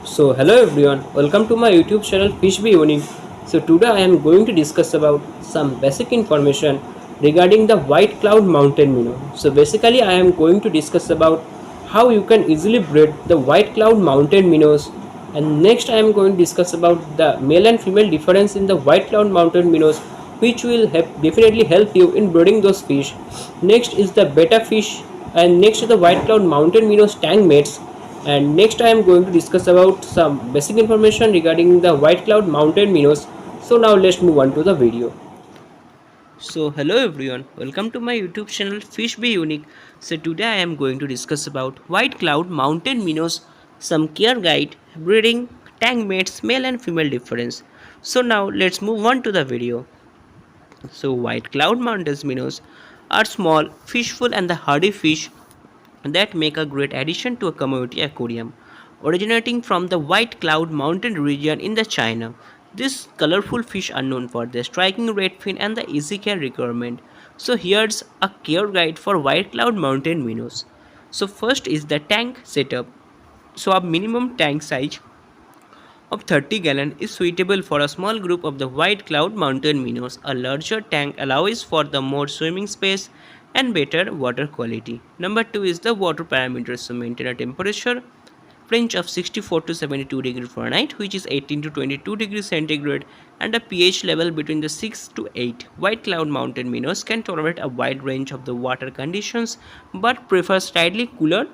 So hello everyone, welcome to my YouTube channel Fish Be Unique. So today I am going to discuss about some basic information regarding the white cloud mountain minnow. So basically I am going to discuss about how you can easily breed the white cloud mountain minnows, and next I am going to discuss about the male and female difference in the white cloud mountain minnows, which will definitely help you in breeding those fish. Next is the betta fish, and next is the white cloud mountain minnows tank mates, and next I am going to discuss about some basic information regarding the white cloud mountain minnows. So now let's move on to the video. So hello everyone, welcome to my YouTube channel Fish Be Unique. So today I am going to discuss about white cloud mountain minnows, some care guide, breeding, tank mates, male and female difference. So now let's move on to the video. So white cloud mountain minnows are small, fishful and the hardy fish that make a great addition to a community aquarium. Originating from the White Cloud Mountain region in the China, these colorful fish are known for their striking red fin and the easy care requirement. So here's a care guide for White Cloud Mountain minnows. So first is the tank setup. So a minimum tank size of 30 gallon is suitable for a small group of the white cloud mountain minnows. A larger tank allows for the more swimming space and better water quality. Number 2 is the water parameters. So maintain a temperature range of 64 to 72 degrees Fahrenheit, which is 18 to 22 degrees centigrade, and a pH level between the 6 to 8. White cloud mountain minnows can tolerate a wide range of the water conditions but prefer slightly cooler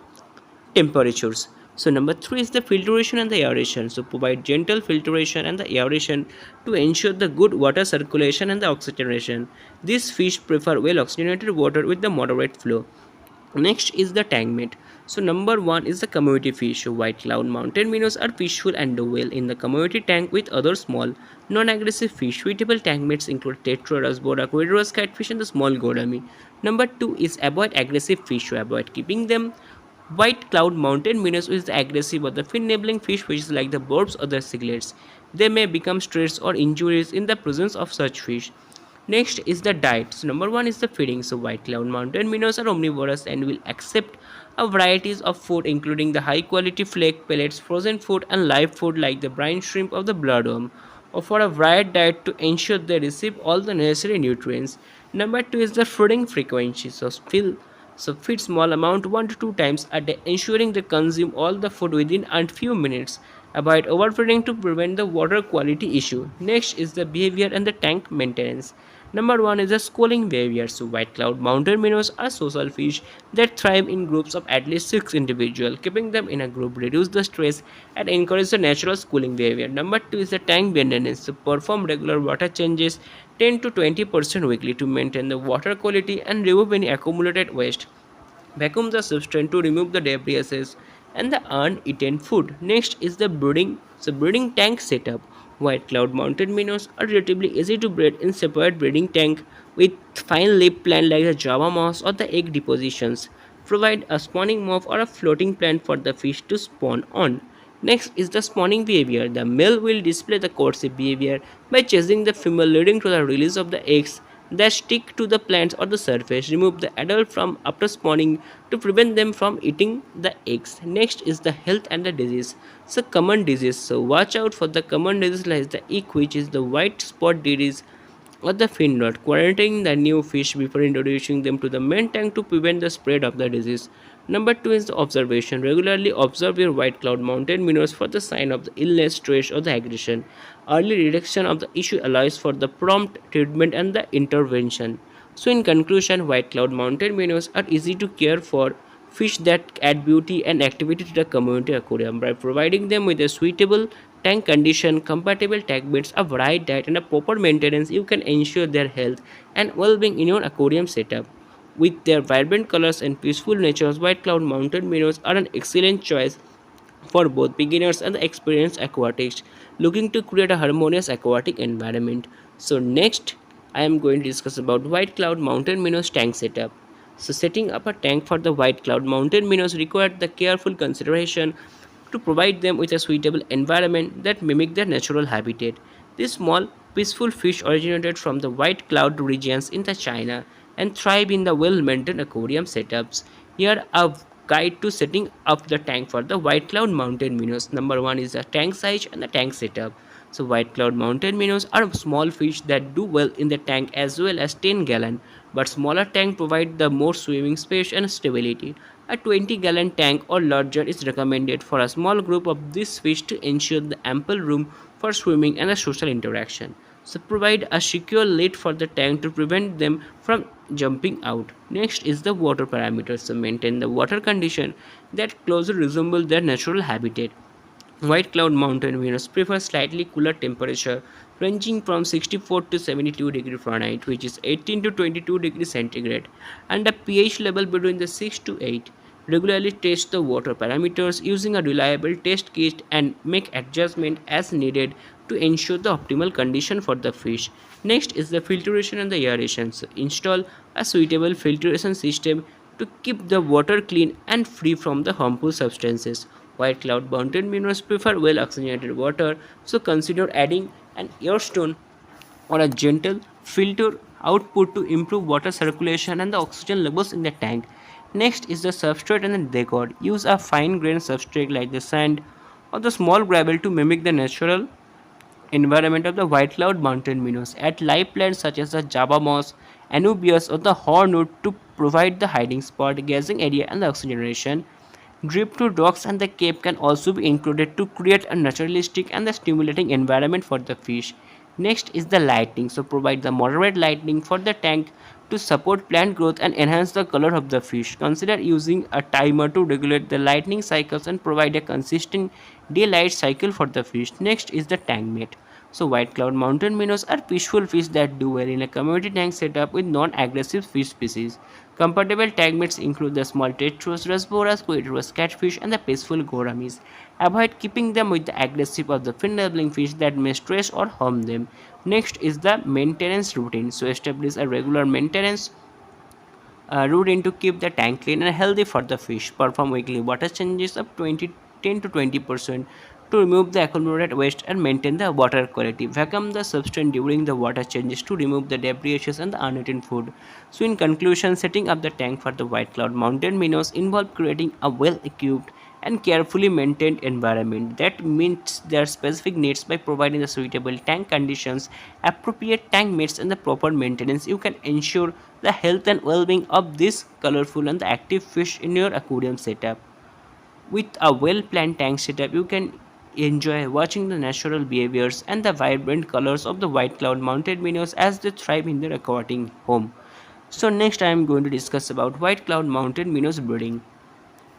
temperatures. So number 3 is the filtration and the aeration. So provide gentle filtration and the aeration to ensure the good water circulation and the oxygenation. These fish prefer well oxygenated water with the moderate flow. Next is the tank mate. So number 1 is the community fish. White cloud mountain minnows are peaceful and do well in the community tank with other small non-aggressive fish. Suitable tank mates include tetra, rasbora, quadrus, catfish and the small gourami. Number 2 is avoid aggressive fish. So avoid keeping them. White cloud mountain minnows is the aggressive or the fin-nibbling fish, which is like the barbs or the cichlids. They may become stressed or injuries in the presence of such fish. Next is the diet. So number 1 is the feeding. So white cloud mountain minnows are omnivorous and will accept a varieties of food including the high quality flake, pellets, frozen food and live food like the brine shrimp of the bloodworm, or for a varied diet to ensure they receive all the necessary nutrients. Number 2 is the feeding frequency. So feed small amount 1 to 2 times a day, ensuring they consume all the food within a few minutes. Avoid overfeeding to prevent the water quality issue. Next is the behavior and the tank maintenance. Number 1 is the schooling behavior. So white cloud mountain minnows are social fish that thrive in groups of at least 6 individuals. Keeping them in a group reduce the stress and encourage the natural schooling behavior. Number 2 is the tank maintenance. So perform regular water changes 10 to 20% weekly to maintain the water quality and remove any accumulated waste. Vacuum the substrate to remove the debris and the uneaten food. Next is the breeding. So breeding tank setup. White cloud mountain minnows are relatively easy to breed in separate breeding tank with fine leaf plant like the java moss or the egg depositions. Provide a spawning mob or a floating plant for the fish to spawn on. Next is the spawning behavior. The male will display the courtship behavior by chasing the female, leading to the release of the eggs that stick to the plants or the surface. Remove the adult from after spawning to prevent them from eating the eggs. Next is the health and the disease. So common disease. So watch out for the common disease like the ick, which is the white spot disease or the fin rot. Quarantining the new fish before introducing them to the main tank to prevent the spread of the disease. Number 2 is the observation. Regularly observe your white cloud mountain minnows for the sign of the illness, stress, or the aggression. Early detection of the issue allows for the prompt treatment and the intervention. So, in conclusion, white cloud mountain minnows are easy to care for fish that add beauty and activity to the community aquarium. By providing them with a suitable tank condition, compatible tank mates, a varied diet, and a proper maintenance, you can ensure their health and well-being in your aquarium setup. With their vibrant colors and peaceful natures, white cloud mountain minnows are an excellent choice for both beginners and the experienced aquatics looking to create a harmonious aquatic environment. So next, I am going to discuss about white cloud mountain minnows tank setup. So setting up a tank for the white cloud mountain minnows required the careful consideration to provide them with a suitable environment that mimic their natural habitat. These small, peaceful fish originated from the white cloud regions in the China and thrive in the well-maintained aquarium setups. Here, a guide to setting up the tank for the white cloud mountain minnows. Number one is the tank size and the tank setup. So white cloud mountain minnows are small fish that do well in the tank as well as 10-gallon, but smaller tank provide the more swimming space and stability. A 20-gallon tank or larger is recommended for a small group of these fish to ensure the ample room for swimming and a social interaction. So provide a secure lid for the tank to prevent them from jumping out. Next is the water parameters. So maintain the water condition that closely resemble their natural habitat. White cloud mountain minnows prefer slightly cooler temperature ranging from 64 to 72 degree Fahrenheit, which is 18 to 22 degrees centigrade, and a pH level between the 6 to 8. Regularly test the water parameters using a reliable test kit and make adjustment as needed to ensure the optimal condition for the fish. Next is the filtration and the aeration. So install a suitable filtration system to keep the water clean and free from the harmful substances. White cloud mountain minnows prefer well oxygenated water, so consider adding an air stone or a gentle filter output to improve water circulation and the oxygen levels in the tank. Next is the substrate and the decor. Use a fine grained substrate like the sand or the small gravel to mimic the natural environment of the white cloud mountain minnows. Add live plants such as the Java moss, Anubias, or the hornwood to provide the hiding spot, gazing area, and the oxygenation. Drip to rocks and the cape can also be included to create a naturalistic and the stimulating environment for the fish. Next is the lighting. So provide the moderate lighting for the tank to support plant growth and enhance the color of the fish. Consider using a timer to regulate the lighting cycles and provide a consistent daylight cycle for the fish. Next is the tank mate. So white cloud mountain minnows are peaceful fish that do well in a community tank setup with non-aggressive fish species. Compatible tank mates include the small tetros, rasboras, coeteros, catfish, and the peaceful gouramis. Avoid keeping them with the aggressive or the fin-nibbling fish that may stress or harm them. Next is the maintenance routine. So establish a regular maintenance routine to keep the tank clean and healthy for the fish. Perform weekly water changes of 10 to 20% to remove the accumulated waste and maintain the water quality. Vacuum the substance during the water changes to remove the debris and the uneaten food. So in conclusion, setting up the tank for the white cloud mountain minnows involve creating a well-equipped and carefully maintained environment that meets their specific needs. By providing the suitable tank conditions, appropriate tank mates, and the proper maintenance, you can ensure the health and well-being of this colorful and the active fish in your aquarium setup. With a well-planned tank setup, you can enjoy watching the natural behaviors and the vibrant colors of the white cloud mountain minnows as they thrive in their aquatic home. So next I am going to discuss about white cloud mountain minnows breeding.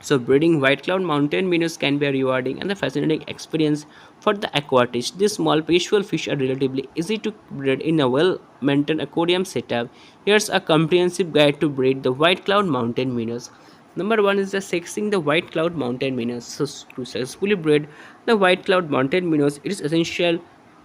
So breeding white cloud mountain minnows can be a rewarding and a fascinating experience for the aquatists. These small peaceful fish are relatively easy to breed in a well-maintained aquarium setup. Here's a comprehensive guide to breed the white cloud mountain minnows. Number one is the sexing the white cloud mountain minnows. So to successfully breed the white cloud mountain minnows, it is essential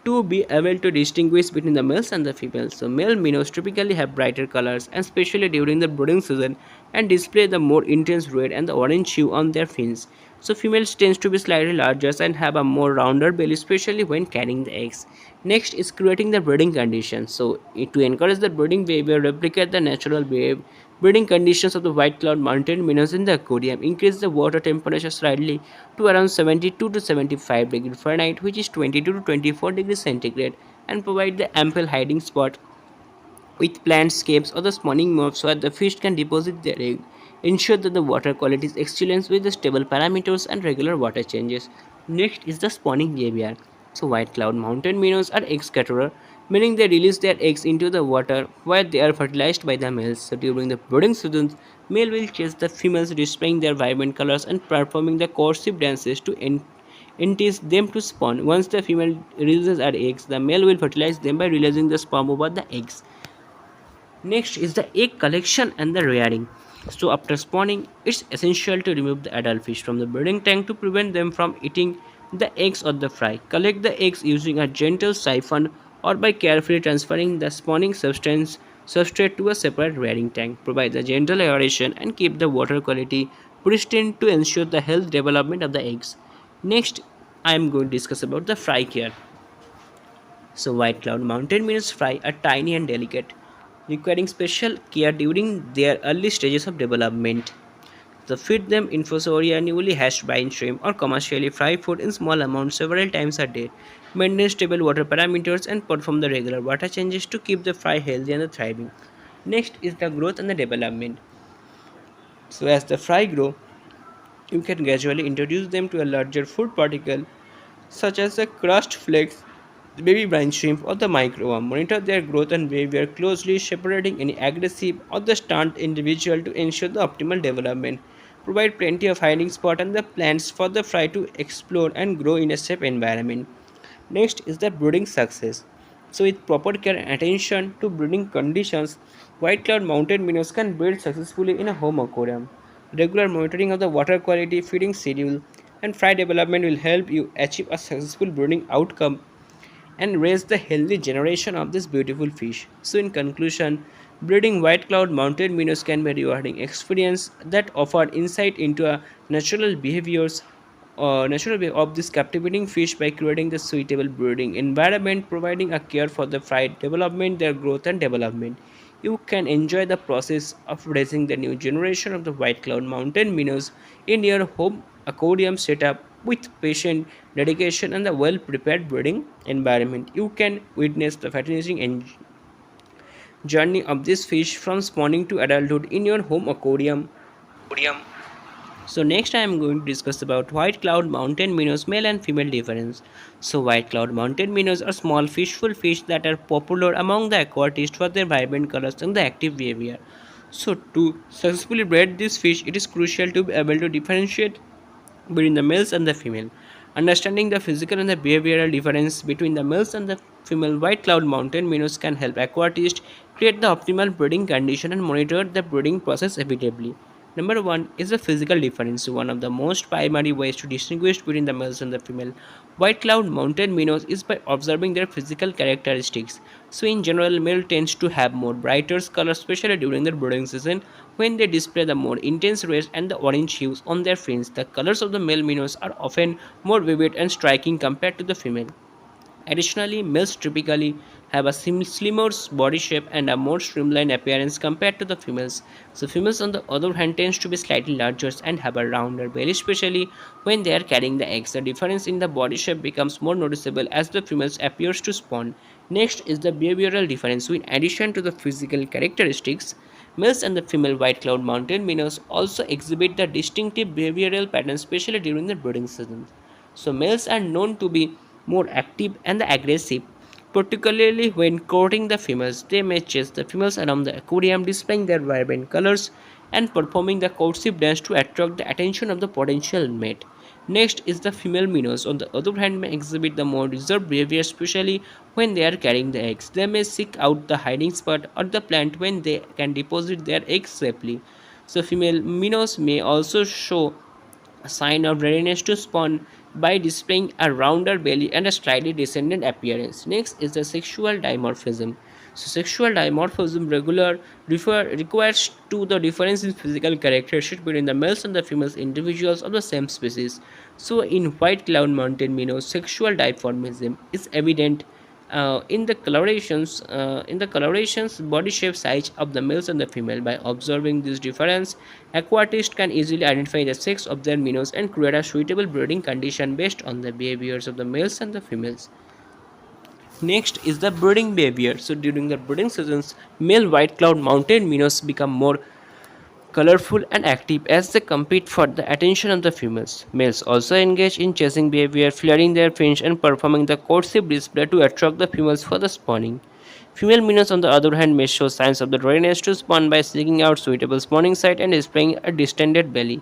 to be able to distinguish between the males and the females. So male minnows typically have brighter colors, and especially during the breeding season, and display the more intense red and the orange hue on their fins. So females tends to be slightly larger and have a more rounder belly, especially when carrying the eggs. Next is creating the breeding conditions. So to encourage the breeding behavior, replicate the natural breeding conditions of the white cloud mountain minnows in the aquarium. Increase the water temperature slightly to around 72 to 75 degrees Fahrenheit, which is 22 to 24 degrees centigrade, and provide the ample hiding spot with plantscapes or the spawning moths where the fish can deposit their egg. Ensure that the water quality is excellent with the stable parameters and regular water changes. Next is the spawning behavior. So white cloud mountain minnows are egg scatterer, meaning they release their eggs into the water where they are fertilized by the males. So during the breeding seasons, male will chase the females, displaying their vibrant colors and performing the courtship dances to entice them to spawn. Once the female releases her eggs, the male will fertilize them by releasing the sperm over the eggs. Next is the egg collection and the rearing. So after spawning, it's essential to remove the adult fish from the breeding tank to prevent them from eating the eggs or the fry. Collect the eggs using a gentle siphon or by carefully transferring the spawning substrate to a separate rearing tank. Provide the gentle aeration and keep the water quality pristine to ensure the health development of the eggs. Next, I am going to discuss about the fry care. So white cloud mountain minnows fry are tiny and delicate, requiring special care during their early stages of development. So feed them infusoria, newly hatched brine shrimp, or commercially fried food in small amounts several times a day. Maintain stable water parameters and perform the regular water changes to keep the fry healthy and thriving. Next is the growth and the development. So as the fry grow, you can gradually introduce them to a larger food particle such as the crust flakes, the baby brine shrimp, or the microworm. Monitor their growth and behavior closely, separating any aggressive or the stunned individual to ensure the optimal development. Provide plenty of hiding spot and the plants for the fry to explore and grow in a safe environment. Next is the breeding success. So, with proper care and attention to breeding conditions, white cloud mountain minnows can breed successfully in a home aquarium. Regular monitoring of the water quality, feeding schedule, and fry development will help you achieve a successful breeding outcome and raise the healthy generation of this beautiful fish. So, in conclusion, breeding white cloud mountain minnows can be a rewarding experience that offer insight into a natural way of this captivating fish by creating the suitable breeding environment, providing a care for the fry development, their growth and development. You can enjoy the process of raising the new generation of the white cloud mountain minnows in your home aquarium setup with patient dedication and the well prepared breeding environment. You can witness the fascinating journey of this fish from spawning to adulthood in your home aquarium. So next I am going to discuss about white cloud mountain minnows male and female difference. So white cloud mountain minnows are small fishful fish that are popular among the aquatists for their vibrant colors and the active behavior. So to successfully breed this fish, it is crucial to be able to differentiate between the males and the female. Understanding the physical and the behavioral difference between the males and the female white cloud mountain minnows can help aquatists create the optimal breeding condition and monitor the breeding process effectively. Number one is the physical difference. One of the most primary ways to distinguish between the males and the female white cloud mountain minnows is by observing their physical characteristics. So, in general, male tends to have more brighter colors, especially during their breeding season when they display the more intense reds and the orange hues on their fins. The colors of the male minnows are often more vivid and striking compared to the female. Additionally, males typically have a slimmer body shape and a more streamlined appearance compared to the females. So females on the other hand tends to be slightly larger and have a rounder belly, especially when they are carrying the eggs. The difference in the body shape becomes more noticeable as the females appears to spawn. Next is the behavioral difference. So in addition to the physical characteristics, males and the female white cloud mountain minnows also exhibit the distinctive behavioral patterns, especially during the breeding season. So males are known to be more active and aggressive, particularly when courting the females. They may chase the females around the aquarium, displaying their vibrant colors and performing the courtship dance to attract the attention of the potential mate. Next is the female minnows. On the other hand, may exhibit the more reserved behavior, especially when they are carrying the eggs. They may seek out the hiding spot or the plant when they can deposit their eggs safely. So, female minnows may also show a sign of readiness to spawn by displaying a rounder belly and a slightly descendant appearance. Next is the sexual dimorphism. So, sexual dimorphism requires to the difference in physical characteristics between the males and the females individuals of the same species. So, in white cloud mountain minnows, sexual dimorphism is evident in the colorations body shape size of the males and the female. By observing this difference, aquatists can easily identify the sex of their minnows and create a suitable breeding condition based on the behaviors of the males and the females. Next is the breeding behavior. So during the breeding seasons, male white cloud mountain minnows become more colorful and active as they compete for the attention of the females. Males also engage in chasing behavior, flaring their fins and performing the courtship display to attract the females for the spawning. Female minnows, on the other hand, may show signs of the readiness to spawn by seeking out suitable spawning site and displaying a distended belly.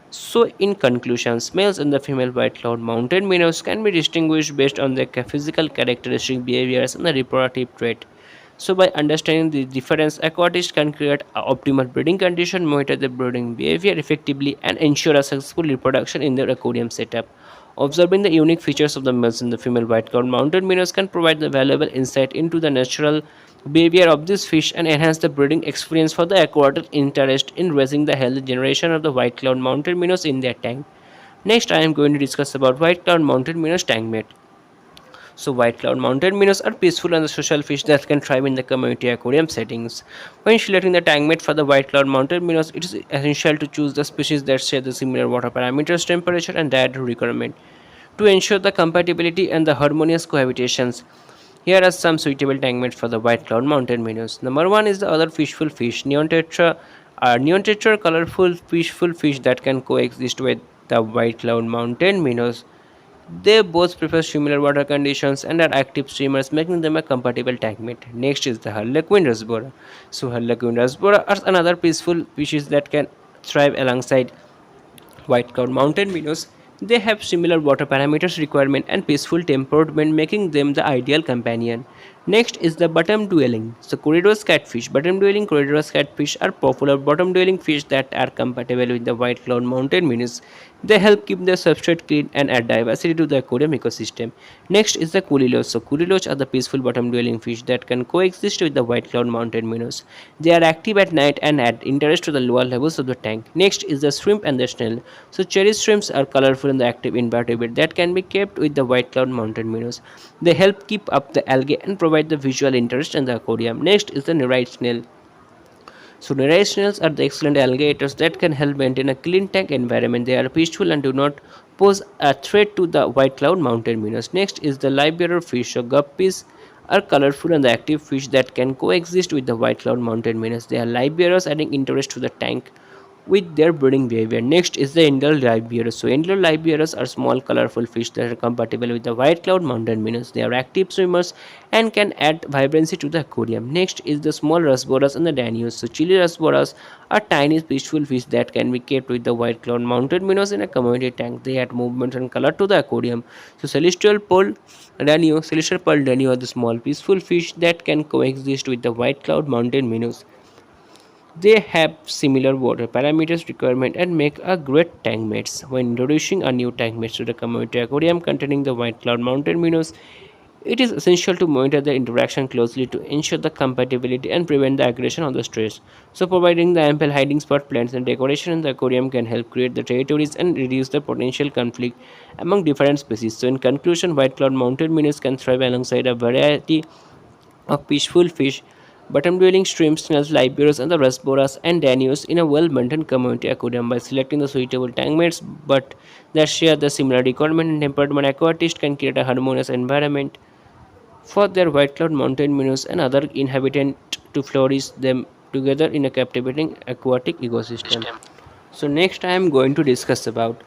So, in conclusion, males and the female white cloud mountain minnows can be distinguished based on their physical characteristic behaviors and the reproductive trait. So, by understanding the difference, aquatists can create an optimal breeding condition, monitor the breeding behavior effectively, and ensure a successful reproduction in their aquarium setup. Observing the unique features of the males and the female white cloud mountain minnows can provide the valuable insight into the natural behavior of this fish and enhance the breeding experience for the aquatic interest in raising the healthy generation of the white cloud mountain minnows in their tank. Next, I am going to discuss about white cloud mountain minnows tank mate. So white cloud mountain minnows are peaceful and social fish that can thrive in the community aquarium settings. When selecting the tank mate for the white cloud mountain minnows, it is essential to choose the species that share the similar water parameters, temperature, and dietary requirement to ensure the compatibility and the harmonious cohabitations. Here are some suitable tank mates for the white cloud mountain minnows. Number one is the other fishful fish, neon tetra colorful fishful fish that can coexist with the white cloud mountain minnows. They both prefer similar water conditions and are active swimmers, making them a compatible tank mate. Next is the Harlequin rasbora. So Harlequin rasbora are another peaceful species that can thrive alongside white cloud mountain minnows. They have similar water parameters requirement and peaceful temperament, making them the ideal companion. Next is the bottom dwelling. So corridors catfish. Bottom dwelling corridors catfish are popular bottom dwelling fish that are compatible with the white cloud mountain minnows. They help keep the substrate clean and add diversity to the aquarium ecosystem. Next is the Kulilos. So Kulilos are the peaceful bottom dwelling fish that can coexist with the white cloud mountain minnows. They are active at night and add interest to the lower levels of the tank. Next is the shrimp and the snail. So cherry shrimps are colorful and active invertebrate that can be kept with the white cloud mountain minnows. They help keep up the algae and provide the visual interest in the aquarium. Next is the nerite snail. So nerite snails are the excellent alligators that can help maintain a clean tank environment. They are peaceful and do not pose a threat to the white cloud mountain minnows. Next is the live-bearer fish. So guppies are colorful and active fish that can coexist with the white cloud mountain minnows. They are live bearers adding interest to the tank with their breeding behavior. Next is the Indal live bearers. So Indal live bearers are small colorful fish that are compatible with the white cloud mountain minnows. They are active swimmers and can add vibrancy to the aquarium. Next is the small rasboras and the danios. So Chili rasboras are tiny peaceful fish that can be kept with the white cloud mountain minnows in a community tank. They add movement and color to the aquarium. So celestial pearl danio are the small peaceful fish that can coexist with the white cloud mountain minnows. They have similar water parameters requirement and make a great tank mates. When introducing a new tank mates to the community aquarium containing the white cloud mountain minnows, it is essential to monitor the interaction closely to ensure the compatibility and prevent the aggression of the stress. So providing the ample hiding spot plants and decoration in the aquarium can help create the territories and reduce the potential conflict among different species. So in conclusion, white cloud mountain minnows can thrive alongside a variety of peaceful fish, bottom-dwelling shrimps, snails, liberos, and the rasboras and danios in a well-maintained community aquarium. By selecting the suitable tank mates but that share the similar requirement and temperament, aquatists can create a harmonious environment for their white cloud mountain minnows and other inhabitants to flourish them together in a captivating aquatic ecosystem. So next I am going to discuss about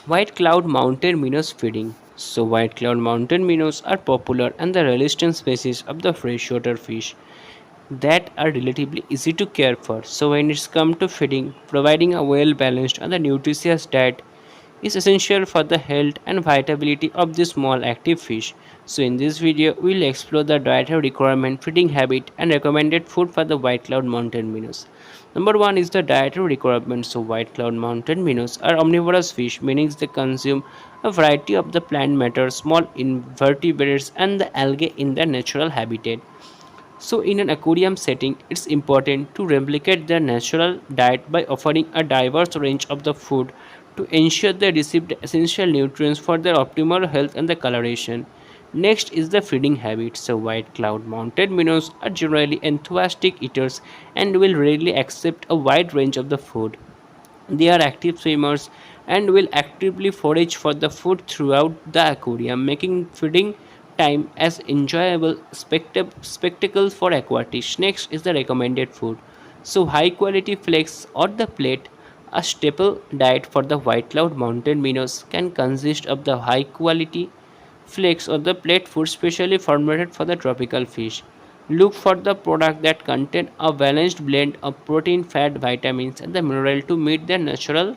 white cloud mountain minnows feeding. So white cloud mountain minnows are popular and the resistant species of the freshwater fish that are relatively easy to care for. So when it's come to feeding, providing a well balanced and a nutritious diet is essential for the health and vitality of this small active fish. So in this video, we'll explore the dietary requirement, feeding habit, and recommended food for the white cloud mountain minnows. Number one is the dietary requirements. So white cloud mountain minnows are omnivorous fish, meaning they consume a variety of the plant matter, small invertebrates, and the algae in their natural habitat. So, in an aquarium setting, it's important to replicate their natural diet by offering a diverse range of the food to ensure they receive the essential nutrients for their optimal health and the coloration. Next is the feeding habits. So, white cloud mountain minnows are generally enthusiastic eaters and will rarely accept a wide range of the food. They are active swimmers and will actively forage for the food throughout the aquarium, making feeding time as enjoyable spectacle for aquatics. Next is the recommended food. So high quality flakes or the plate, a staple diet for the white cloud mountain minnows can consist of the high quality flakes or the plate food specially formulated for the tropical fish. Look for the product that contain a balanced blend of protein, fat, vitamins, and the mineral to meet their natural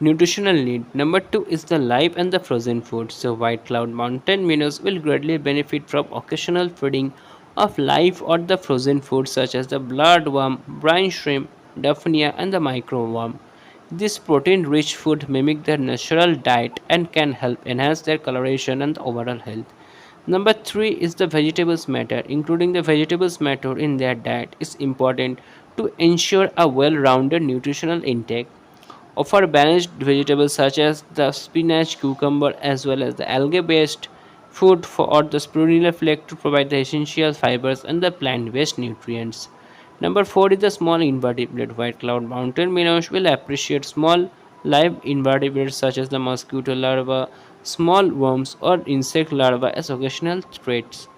nutritional need. Number two is the live and the frozen food. So white cloud mountain minnows will greatly benefit from occasional feeding of live or the frozen food such as the bloodworm, brine shrimp, daphnia, and the microworm. This protein-rich food mimic their natural diet and can help enhance their coloration and overall health. Number three is the vegetables matter. Including the vegetables matter in their diet is important to ensure a well-rounded nutritional intake. Offer balanced vegetables such as the spinach, cucumber, as well as the algae-based food for or the spirulina flake to provide the essential fibers and the plant-based nutrients. Number 4 is the small invertebrate. White cloud mountain minnows will appreciate small live invertebrates such as the mosquito larvae, small worms, or insect larvae as occasional threats.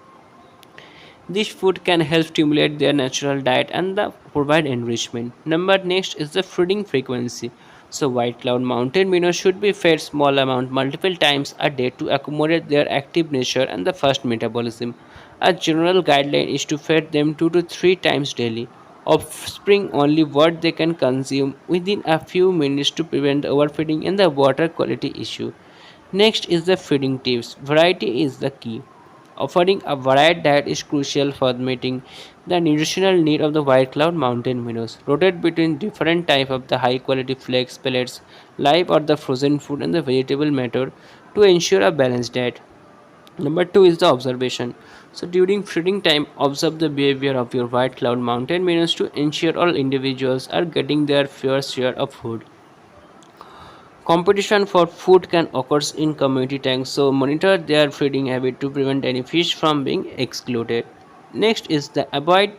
This food can help stimulate their natural diet and provide enrichment. Number next is the feeding frequency. So white cloud mountain minnows should be fed small amount multiple times a day to accommodate their active nature and the fast metabolism. A general guideline is to feed them 2 to 3 times daily. Offspring only what they can consume within a few minutes to prevent overfeeding and the water quality issue. Next is the feeding tips. Variety is the key. Offering a varied diet is crucial for meeting the nutritional need of the white cloud mountain minnows. Rotate between different types of the high quality flakes, pellets, live or the frozen food and the vegetable matter to ensure a balanced diet. Number 2 is the observation. So during feeding time, observe the behavior of your white cloud mountain minnows to ensure all individuals are getting their fair share of food. Competition for food can occur in community tanks, so monitor their feeding habit to prevent any fish from being excluded. Next is the avoid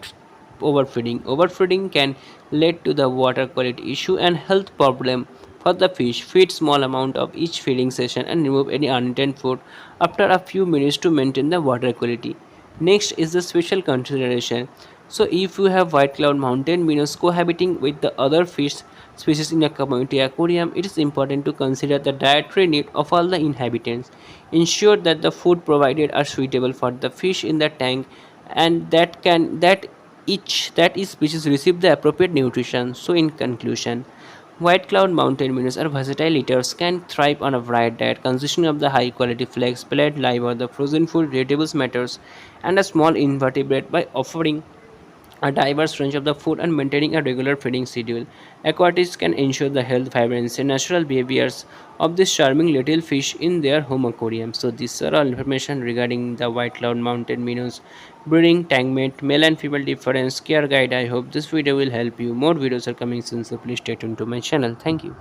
overfeeding. Overfeeding can lead to the water quality issue and health problem for the fish. Feed small amount of each feeding session and remove any unintended food after a few minutes to maintain the water quality. Next is the special consideration. So if you have white cloud mountain minnows cohabiting with the other fish species in a community aquarium, it is important to consider the dietary need of all the inhabitants. Ensure that the food provided are suitable for the fish in the tank and that each species receive the appropriate nutrition. So in conclusion, white cloud mountain minnows are versatile eaters, can thrive on a varied diet consisting of the high quality flakes, pellet, live or the frozen food, vegetables matters, and a small invertebrate. By offering a diverse range of the food and maintaining a regular feeding schedule, aquatics can ensure the health, vibrancy, and natural behaviors of this charming little fish in their home aquarium. So these are all information regarding the white cloud mountain minnows, breeding, tank mate, male and female difference, care guide. I hope this video will help you. More videos are coming soon, so please stay tuned to my channel. Thank you.